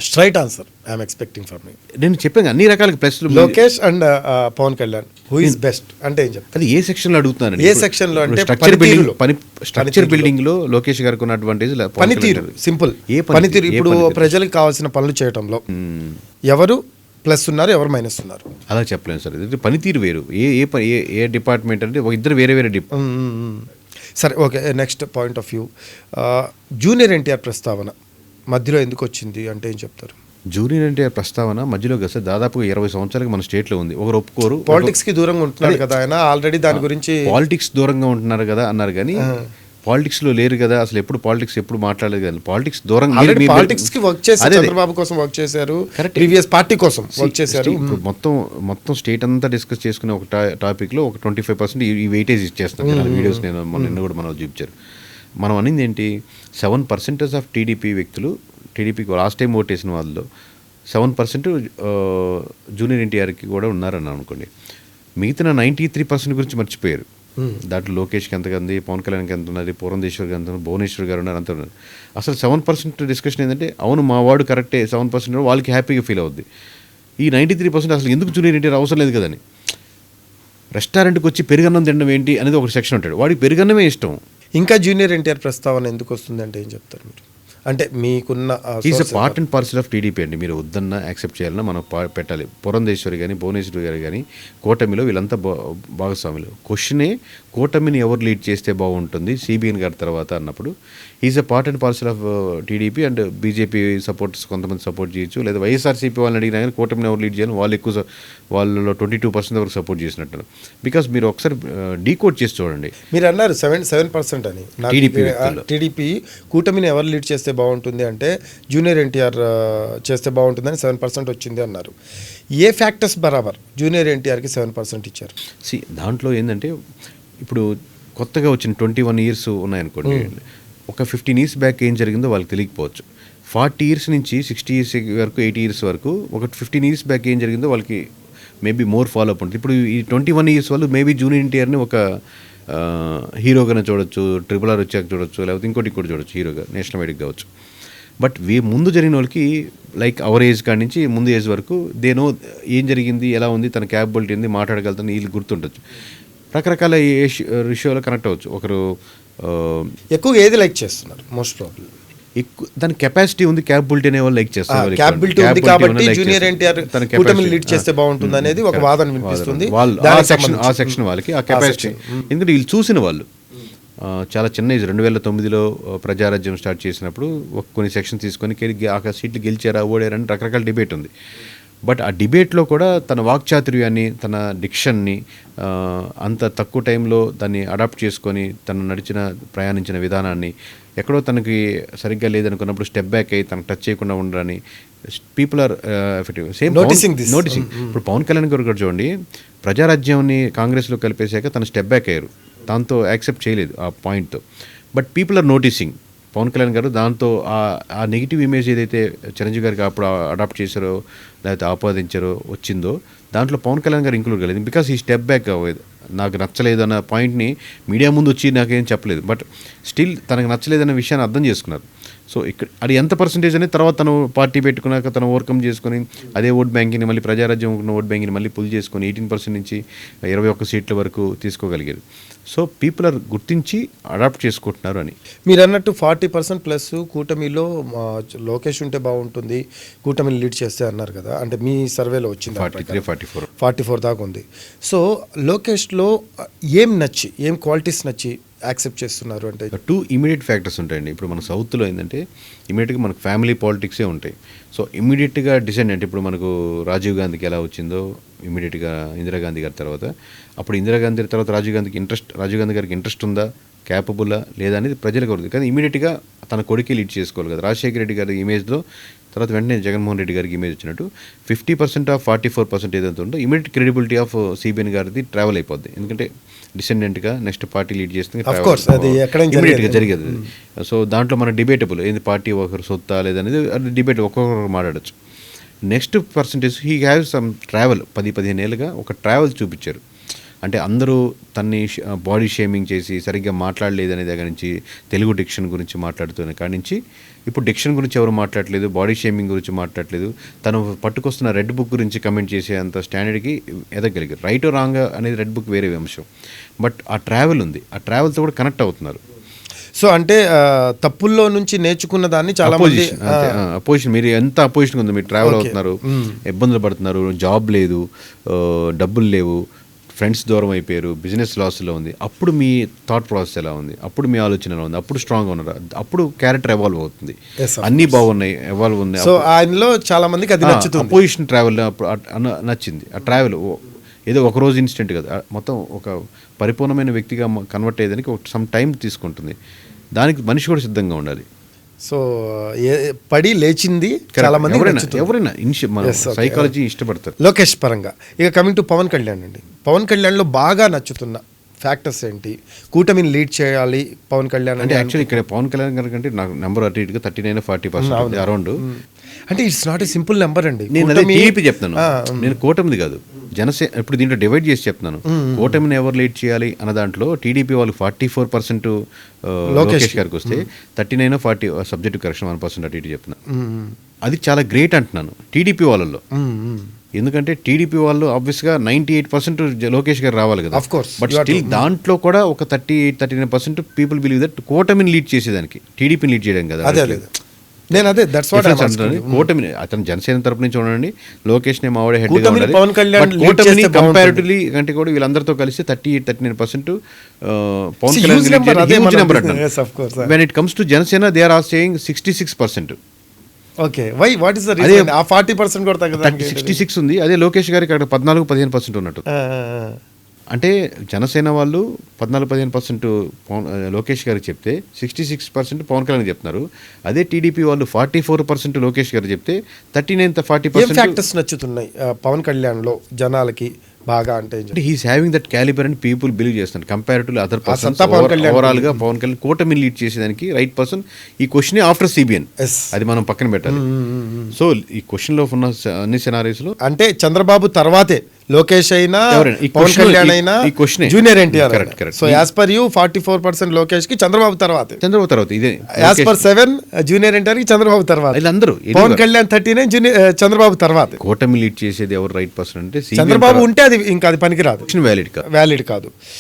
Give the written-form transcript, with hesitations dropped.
Straight answer I'm expecting for me. నేను చెప్పాను అన్ని రకాల ప్లస్లు. Lokesh and Pavan Kalyan who is best అంటే ఏం చెప్తారు? అది ఏ సెక్షన్లో అడుగుతున్నాను. ఏ సెక్షన్లో అంటే స్ట్రక్చర్ బిల్డింగ్ లో లోకేష్ గారికి ఉన్న అడ్వాంటేజ్ పనితీరు. సింపుల్ పనితీరు. ఇప్పుడు ప్రజలకు కావాల్సిన పనులు చేయడంలో ఎవరు ప్లస్ ఉన్నారు, ఎవరు మైనస్ ఉన్నారు అలా చెప్పలేము సార్. ఇది పనితీరు వేరు. ఏ ఏ ఏ డిపార్ట్మెంట్ అంటే ఇద్దరు వేరే వేరే సరే okay. Next point of view, junior NTR ప్రస్తావన మధ్యలో ఎందుకు వచ్చింది అంటే ఏం చెప్తారు? జూనియర్ ఎన్టీఆర్ ప్రస్తావన మధ్యలో వస్తే దాదాపు 20 సంవత్సరాలకు మన స్టేట్లో ఉంది. ఒకరు ఒప్పుకోరు. పాలిటిక్స్ కి దూరంగా ఉంటున్నారు కదా ఆయన ఆల్రెడీ. దాని గురించి పాలిటిక్స్ దూరంగా ఉంటున్నారు కదా అన్నారు, కానీ పాలిటిక్స్ లో లేరు కదా అసలు. ఎప్పుడు పాలిటిక్స్ ఎప్పుడు మాట్లాడలేదు కదా. పాలిటిక్స్ దూరంగా పాలిటిక్స్ కి వర్క్ చేశారు, చంద్రబాబు కోసం వర్క్ చేశారు, ప్రీవియస్ పార్టీ కోసం వర్క్ చేశారు. మొత్తం స్టేట్ అంతా డిస్కస్ చేసుకునే ఒక టాపిక్ లో ఒక 25% ఈ వెయిటేజ్ ఇచ్చేస్తాను. వీడియోస్ నేను నిన్న కూడా మనం చూపించారు. మనం అనింది ఏంటి, 7% ఆఫ్ టీడీపీ వ్యక్తులు, టీడీపీకి లాస్ట్ టైం ఓటేసిన వాళ్ళలో 7% జూనియర్ ఎన్టీఆర్కి కూడా ఉన్నారని అనుకోండి. మిగతా 93% గురించి మర్చిపోయారు. దాంట్లో లోకేష్కి ఎంత ఉంది, పవన్ కళ్యాణ్కి ఎంత ఉన్నది, పురంధేశ్వర్ ఎంత ఉన్నారు, భువనేశ్వర్ గారు ఉన్నారు, అంత ఉన్నారు. అసలు 7% డిస్కషన్ ఏంటంటే అవును మా వాడు కరెక్టే 7% వాళ్ళకి హ్యాపీగా ఫీల్ అవుద్ది. ఈ 93% అసలు ఎందుకు జూనియర్ ఎన్టీఆర్ అవసరం లేదు కదని. రెస్టారెంట్కి వచ్చి పెరుగన్నం తినడం ఏంటి అనేది ఒక సెక్షన్ ఉంటాడు, వాడికి పెరుగన్నమే ఇష్టం. ఇంకా జూనియర్ ఎన్టీఆర్ ప్రస్తావన ఎందుకు వస్తుంది అంటే ఏం చెప్తారు మీరు? అంటే మీకున్న is a part and parcel of TDP అండి. మీరు వద్దన్నా యాక్సెప్ట్ చేయాలన్నా మనం పెట్టాలి. పురంధేశ్వరి కానీ భువనేశ్వరి గారు కానీ కూటమిలో వీళ్ళంతా భాగస్వాములు. క్వశ్చనే కూటమిని ఎవరు లీడ్ చేస్తే బాగుంటుంది సిబిఎన్ గారి తర్వాత అన్నప్పుడు is a part and parcel of TDP and BJP supports కొంతమంది సపోర్ట్ చేయొచ్చు, లేదా వైఎస్ఆర్సీపీ వాళ్ళని అడిగినా కానీ కూటమిని ఎవరు లీడ్ చేయాలి వాళ్ళు ఎక్కువ, వాళ్ళలో 22% వరకు సపోర్ట్ చేసినట్టు. బికాస్ మీరు ఒకసారి డీకోడ్ చేసి చూడండి. మీరు అన్నారు 7% అని. టీడీపీ కూటమిని ఎవరు లీడ్ చేస్తే బాగుంటుంది అంటే జూనియర్ ఎన్టీఆర్ చేస్తే బాగుంటుందని 7% వచ్చింది అన్నారు. ఏ ఫ్యాక్టర్స్ బరాబర్ జూనియర్ ఎన్టీఆర్కి 7% ఇచ్చారు? దాంట్లో ఏంటంటే ఇప్పుడు కొత్తగా వచ్చిన 21 ఇయర్స్ ఉన్నాయనుకోండి, ఒక 15 ఇయర్స్ బ్యాక్ ఏం జరిగిందో వాళ్ళకి తెలియకపోవచ్చు. 40 ఇయర్స్ నుంచి 60 ఇయర్స్ వరకు 80 ఇయర్స్ వరకు ఒక 15 ఇయర్స్ బ్యాక్ ఏం జరిగిందో వాళ్ళకి మేబీ మోర్ ఫాలో అప్ ఉంటుంది. ఇప్పుడు ఈ 21 ఇయర్స్ వాళ్ళు మేబీ జూనియర్ ఎన్టీఆర్ని ఒక హీరోగానే చూడొచ్చు, RRR వచ్చాక చూడొచ్చు, లేకపోతే ఇంకోటి చూడొచ్చు హీరోగా, నేషనల్ వైడ్కి కావచ్చు. బట్ ముందు జరిగిన వాళ్ళకి లైక్ అవర్ ఏజ్ కాడి నుంచి ముందు ఏజ్ వరకు దేనో ఏం జరిగింది, ఎలా ఉంది, తన క్యాపబిలిటీ ఉంది, మాట్లాడగలుగుతాను, వీళ్ళు గుర్తుండొచ్చు. రకరకాల విషయాలు కనెక్ట్ అవ్వచ్చు. ఒకరు ఎక్కువ ఏది లైక్ చేస్తున్నారు మోస్ట్ ప్రాబ్లీ ఎక్కువ దాని కెపాసిటీ ఉంది, క్యాపబిలిటీ అనే వాళ్ళు లైక్ చేస్తారు. క్యాపబిలిటీ ఉంది కాబట్టి జూనియర్ ఎన్టీఆర్ కూటమిని లీడ్ చేస్తే బాగుంటుంది అనేది ఒక వాదన వినిపిస్తుంది. ఆ సెక్షన్ వాళ్ళకి ఆ కెపాసిటీ, ఎందుకంటే వీళ్ళు చూసిన వాళ్ళు చాలా చిన్న ఏజ్ 2009లో ప్రజారాజ్యం స్టార్ట్ చేసినప్పుడు కొన్ని సెక్షన్ తీసుకొని ఆ సీట్లు గెలిచారా ఓడారని రకరకాల డిబేట్ ఉంది. బట్ ఆ డిబేట్లో కూడా తన వాక్చాతుర్యాన్ని, తన డిక్షన్ని అంత తక్కువ టైంలో దాన్ని అడాప్ట్ చేసుకొని తను ప్రయాణించిన విధానాన్ని ఎక్కడో తనకి సరిగ్గా లేదనుకున్నప్పుడు స్టెప్ బ్యాక్ అయ్యి తనకు టచ్ చేయకుండా ఉండరని people are effective. Same noticing. ఇప్పుడు పవన్ కళ్యాణ్ గారు కూడా చూడండి, ప్రజారాజ్యాన్ని కాంగ్రెస్లో కలిపేశాక తను స్టెప్ బ్యాక్ అయ్యారు, దాంతో యాక్సెప్ట్ చేయలేదు ఆ పాయింట్తో. But people are noticing Pavan Kalyan గారు దాంతో ఆ నెగిటివ్ ఇమేజ్ ఏదైతే చిరంజీవి గారికి అప్పుడు అడాప్ట్ చేశారో లేకపోతే ఆపాదించారో వచ్చిందో దాంట్లో పవన్ కళ్యాణ్ గారు ఇంక్లూడ్ కాలేదు. బికాస్ ఈ స్టెప్ బ్యాక్ అవ్వదు, నాకు నచ్చలేదు అన్న పాయింట్ని మీడియా ముందు వచ్చి నాకేం చెప్పలేదు. బట్ స్టిల్ తనకు నచ్చలేదన్న విషయాన్ని అర్థం చేసుకున్నారు. సో ఇక్కడ అది ఎంత పర్సంటేజ్ అనేది తర్వాత తను పార్టీ పెట్టుకున్నాక తను ఓవర్కమ్ చేసుకొని అదే ఓట్ బ్యాంకింగ్ని మళ్ళీ ప్రజారాజ్యం ఉన్న ఓట్ బ్యాంకింగ్ని మళ్ళీ పుల్ చేసుకొని 18% నుంచి 21 సీట్ల వరకు తీసుకోగలిగారు. సో పీపుల్ ఆర్ గుర్తించి అడాప్ట్ చేసుకుంటున్నారు అని. మీరు అన్నట్టు 40% ప్లస్ కూటమిలో లోకేష్ ఉంటే బాగుంటుంది, కూటమిని లీడ్ చేస్తే అన్నారు కదా, అంటే మీ సర్వేలో వచ్చింది 44 దాకా ఉంది. సో లోకేష్లో ఏం క్వాలిటీస్ నచ్చి యాక్సెప్ట్ చేస్తున్నారు అంటే? 2 ఇమీడియట్ ఫ్యాక్టర్స్ ఉంటాయండి. ఇప్పుడు మన సౌత్లో ఏంటంటే ఇమీడియట్గా మనకు ఫ్యామిలీ పాలిటిక్సే ఉంటాయి. సో ఇమీడియట్గా డిసెండెంట్ ఇప్పుడు మనకు రాజీవ్ గాంధీకి ఎలా వచ్చిందో ఇమీడియట్గా ఇందిరాగాంధీ గారి తర్వాత, అప్పుడు ఇందిరాగాంధీ తర్వాత రాజీవ్ గాంధీ గారికి ఇంట్రెస్ట్ ఉందా, క్యాపబుల్లా లేదా అనేది ప్రజలకు అవుతుంది. కానీ ఇమీడియట్గా తన కొడుకే లీడ్ చేసుకోవాలి కదా. రాజశేఖర రెడ్డి గారి ఇమేజ్లో తర్వాత వెంటనే జగన్మోహన్ రెడ్డి గారికి ఇమేజ్ వచ్చినట్టు 50% ఆఫ్ 44% ఏదైతే ఉందో ఇమీడియట్ క్రెడిబిలిటీ ఆఫ్ సిబిఎన్ గారిది ట్రావెల్ అయిపోద్ది. ఎందుకంటే డిసెండెంట్గా నెక్స్ట్ పార్టీ లీడ్ చేస్తుంది, ఇమీడియట్గా జరిగేది. సో దాంట్లో మన డిబేటబుల్ ఏంది, పార్టీ ఒకరు సొత్తా లేదనేది డిబేట్ ఒక్కొక్కరు మాట్లాడచ్చు. Next percentage he have some travel 10-15 ఏళ్ళుగా ఒక ట్రావెల్ చూపించారు. అంటే అందరూ తన్ని బాడీ షేమింగ్ చేసి సరిగ్గా మాట్లాడలేదు అనే దగ్గర నుంచి తెలుగు డిక్షన్ గురించి మాట్లాడుతున్న కాడి నుంచి ఇప్పుడు డిక్షన్ గురించి ఎవరు మాట్లాడలేదు, బాడీ షేమింగ్ గురించి మాట్లాడలేదు, తను పట్టుకొస్తున్న రెడ్ బుక్ గురించి కమెంట్ చేసే అంత స్టాండర్డ్కి ఎదగలిగారు. రైట్ రాంగ్ అనేది రెడ్ బుక్ వేరే అంశం, బట్ ఆ ట్రావెల్ ఉంది, ఆ ట్రావెల్తో కూడా కనెక్ట్ అవుతున్నారు. సో అంటే తప్పుల్లో నుంచి నేర్చుకున్న దాన్ని చాలా మంది అపోజిషన్, మీరు ఎంత అపోజిషన్ ఉంది, మీరు ట్రావెల్ అవుతున్నారు, ఇబ్బందులు పడుతున్నారు, జాబ్ లేదు, డబ్బులు లేవు, ఫ్రెండ్స్ దూరం అయిపోయారు, బిజినెస్ లాస్లో ఉంది, అప్పుడు మీ థాట్ ప్రాసెస్ ఎలా ఉంది, అప్పుడు మీ ఆలోచన ఎలా ఉంది, అప్పుడు స్ట్రాంగ్గా ఉన్నారు, అప్పుడు క్యారెక్టర్ ఎవాల్వ్ అవుతుంది, అన్నీ బాగున్నాయి, ఎవాల్వ్ ఉన్నాయి. సో ఆయనలో చాలా మందికి అది నచ్చుతుంది. అపోజిషన్ ట్రావెల్ నచ్చింది. ఆ ట్రావెల్ ఏదో ఒక రోజు ఇన్సిడెంట్ కదా, మొత్తం ఒక పరిపూర్ణమైన వ్యక్తిగా కన్వర్ట్ అయ్యేదానికి ఒక సమ్ టైం తీసుకుంటుంది. దానికి మనిషి కూడా సిద్ధంగా ఉండాలి. సో పడి లేచింది చాలా మంది ఎవరైనా సైకాలజీ ఇష్టపడతారు. లోకేష్ పరంగా ఇక కమింగ్ టు పవన్ కళ్యాణ్ అండి, పవన్ కళ్యాణ్లో బాగా నచ్చుతున్న ఫ్యాక్టర్స్ ఏంటి? కూటమిని లీడ్ చేయాలి పవన్ కళ్యాణ్ అంటే యాక్చువల్లీ ఇక్కడ పవన్ కళ్యాణ్ గారి కంటే నాకు నెంబర్ అటు ఇటుగా 39-40% అరౌండ్. అంటే it's not a simple number అండి. నేను టీడీపీ చెప్తాను, నేను కూటమిది కాదు, జనసేన. ఇప్పుడు దీంట్లో డివైడ్ చేసి చెప్తున్నాను, కూటమిని ఎవరు లీడ్ చేయాలి అన్న దాంట్లో టీడీపీ వాళ్ళు 44% లోకేష్ గారికి వస్తే 39-40 సబ్జెక్ట్ కరెక్షన్ 1% అటు ఇటు చెప్తున్నాను. అది చాలా గ్రేట్ అంటున్నాను టీడీపీ వాళ్ళలో. ఎందుకంటే టీడీపీ వాళ్ళు ఆబ్వియస్గా 98% లోకేష్ గారు రావాలి కదా, బట్ స్టిల్ దాంట్లో కూడా ఒక 38-39% పీపుల్ బిలీవ్ దట్ కూటమిని లీడ్ చేసేదానికి, టీడీపీని లీడ్ చేయడం కదా. నేను అదే దట్స్ వాట్ ఐ వాంట్. కూటమిని అతను జనసేన తరపు నుంచి ఉండండి, లోకేష్ నే మావాడే హెడ్ పవన్ కళ్యాణ్ కూటమిని కంపారిటివ్లీ అంటే కూడా వీళ్ళందరితో కలిసి 38-39% పవన్ కళ్యాణ్ నెంబర్ అంటారు. When it comes to Janasena they are saying 66%. Okay, why what is the reason? ఆ 40% కూడా తగ్గదు, 66 ఉంది. అదే లోకేష్ గారికి అక్కడ 14-15% ఉన్నట్టు. అంటే జనసేన వాళ్ళు 14-15% లోకేష్ గారికి చెప్తే 66% పవన్ కళ్యాణ్ చెప్తున్నారు. అదే టీడీపీ వాళ్ళు 44% లోకేష్ గారు చెప్తే 39-40% ఫ్యాక్టర్స్ నచ్చుతున్నాయి పవన్ కళ్యాణ్లో జనాలకి బాగా. అంటే he's having that calibre and people believe చేస్తున్నారు కంపారిటివ్లీ అదర్ పర్సన్స్. ఓవరాల్ గా పవన్ కళ్యాణ్ కూటమిని లీడ్ చేసేదానికి రైట్ పర్సన్. ఈ క్వశ్చన్ ఆఫ్టర్ సిబిఎన్, అది మనం పక్కన పెట్టాలి. సో ఈ క్వశ్చన్ లో ఉన్న అన్ని సినారీస్ లో అంటే చంద్రబాబు తర్వాతే లోకేష్ అయినా పవన్ కళ్యాణ్ అయినా junior NTR. So as per you 44% Lokesh కి, చంద్రబాబు తర్వాత ఇదే యాజ్ పర్ 7 జూనియర్ ఎన్టీఆర్ కి, చంద్రబాబు తర్వాత వీళ్ళందరూ. పవన్ కళ్యాణ్ 39 జూనియర్ చంద్రబాబు తర్వాత. కూటమి లీడ్ చేసేది ఎవరు రైట్ పర్సన్ అంటే చంద్రబాబు ఉంటే అది ఇంకా అది పనికిరాదు, వ్యాలిడ్ కాదు.